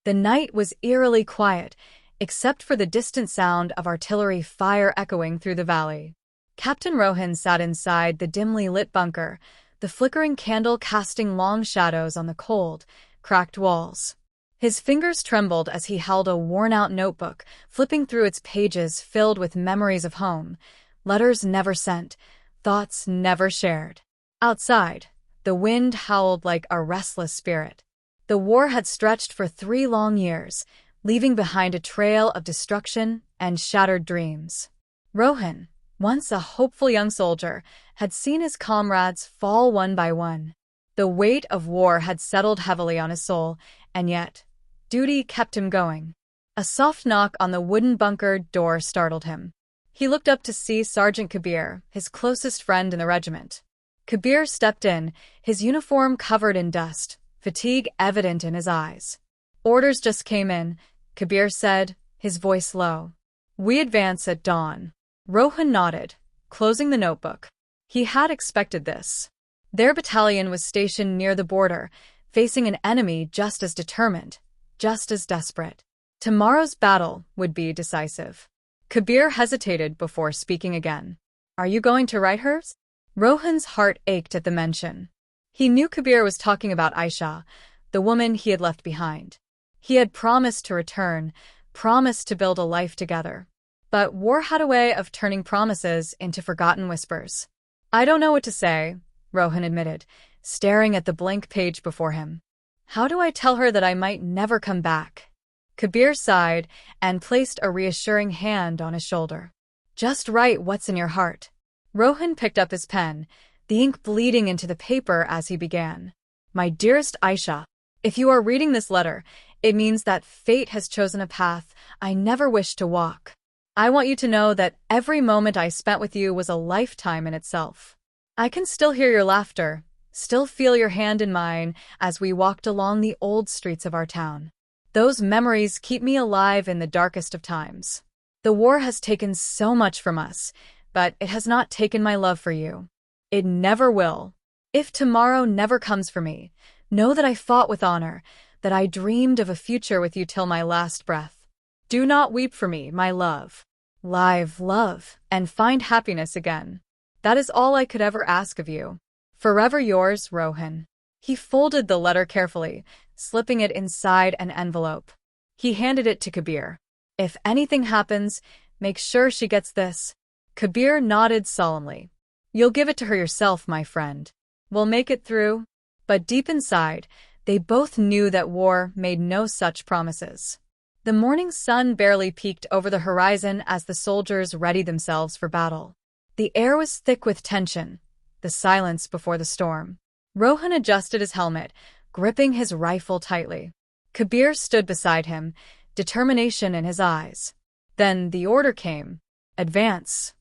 The night was eerily quiet, except for the distant sound of artillery fire echoing through the valley. Captain Rohan sat inside the dimly lit bunker, the flickering candle casting long shadows on the cold, cracked walls. His fingers trembled as he held a worn-out notebook, flipping through its pages filled with memories of home, letters never sent, thoughts never shared. Outside, the wind howled like a restless spirit. The war had stretched for 3 long years, leaving behind a trail of destruction and shattered dreams. Rohan, once a hopeful young soldier, had seen his comrades fall one by one. The weight of war had settled heavily on his soul, and yet, duty kept him going. A soft knock on the wooden bunker door startled him. He looked up to see Sergeant Kabir, his closest friend in the regiment. Kabir stepped in, his uniform covered in dust, fatigue evident in his eyes. "Orders just came in," Kabir said, his voice low. "We advance at dawn." Rohan nodded, closing the notebook. He had expected this. Their battalion was stationed near the border, facing an enemy just as determined, just as desperate. Tomorrow's battle would be decisive. Kabir hesitated before speaking again. "Are you going to write hers?" Rohan's heart ached at the mention. He knew Kabir was talking about Ayesha, the woman he had left behind. He had promised to return, promised to build a life together. But war had a way of turning promises into forgotten whispers. "I don't know what to say," Rohan admitted, staring at the blank page before him. "How do I tell her that I might never come back?" Kabir sighed and placed a reassuring hand on his shoulder. "Just write what's in your heart." Rohan picked up his pen, the ink bleeding into the paper as he began. "My dearest Ayesha, if you are reading this letter, it means that fate has chosen a path I never wished to walk. I want you to know that every moment I spent with you was a lifetime in itself. I can still hear your laughter, still feel your hand in mine as we walked along the old streets of our town. Those memories keep me alive in the darkest of times. The war has taken so much from us, but it has not taken my love for you. It never will. If tomorrow never comes for me, know that I fought with honor, that I dreamed of a future with you till my last breath. Do not weep for me, my love. Live, love, and find happiness again. That is all I could ever ask of you. Forever yours, Rohan." He folded the letter carefully, slipping it inside an envelope. He handed it to Kabir. "If anything happens, make sure she gets this." Kabir nodded solemnly. "You'll give it to her yourself, my friend. We'll make it through." But deep inside, they both knew that war made no such promises. The morning sun barely peeked over the horizon as the soldiers readied themselves for battle. The air was thick with tension, the silence before the storm. Rohan adjusted his helmet, gripping his rifle tightly. Kabir stood beside him, determination in his eyes. Then the order came. "Advance."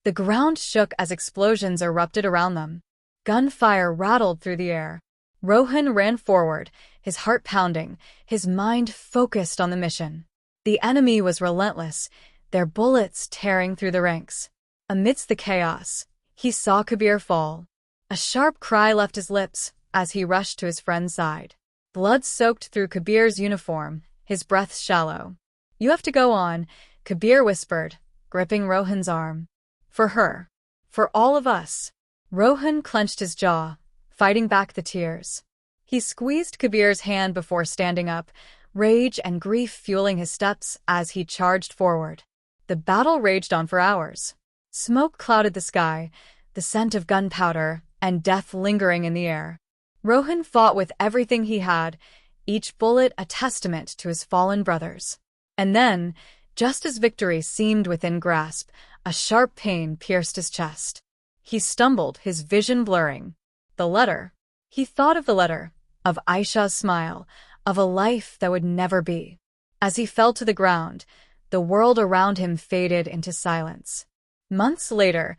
The ground shook as explosions erupted around them. Gunfire rattled through the air. Rohan ran forward, his heart pounding, his mind focused on the mission. The enemy was relentless, their bullets tearing through the ranks. Amidst the chaos, he saw Kabir fall. A sharp cry left his lips as he rushed to his friend's side. Blood soaked through Kabir's uniform, his breath shallow. "You have to go on," Kabir whispered, gripping Rohan's arm. "For her. For all of us." Rohan clenched his jaw, fighting back the tears. He squeezed Kabir's hand before standing up, rage and grief fueling his steps as he charged forward. The battle raged on for hours. Smoke clouded the sky, the scent of gunpowder and death lingering in the air. Rohan fought with everything he had, each bullet a testament to his fallen brothers. And then, just as victory seemed within grasp, a sharp pain pierced his chest. He stumbled, his vision blurring. The letter. He thought of the letter, of Ayesha's smile, of a life that would never be. As he fell to the ground, the world around him faded into silence. Months later,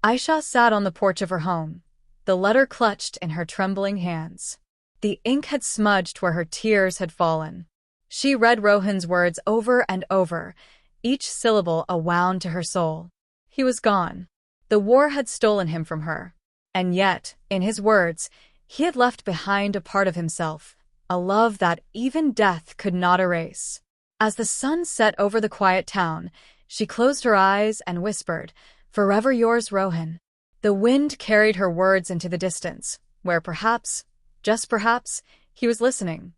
Ayesha sat on the porch of her home, the letter clutched in her trembling hands. The ink had smudged where her tears had fallen. She read Rohan's words over and over, each syllable a wound to her soul. He was gone. The war had stolen him from her. And yet, in his words, he had left behind a part of himself, a love that even death could not erase. As the sun set over the quiet town, she closed her eyes and whispered, "Forever yours, Rohan." The wind carried her words into the distance, where perhaps, just perhaps, he was listening.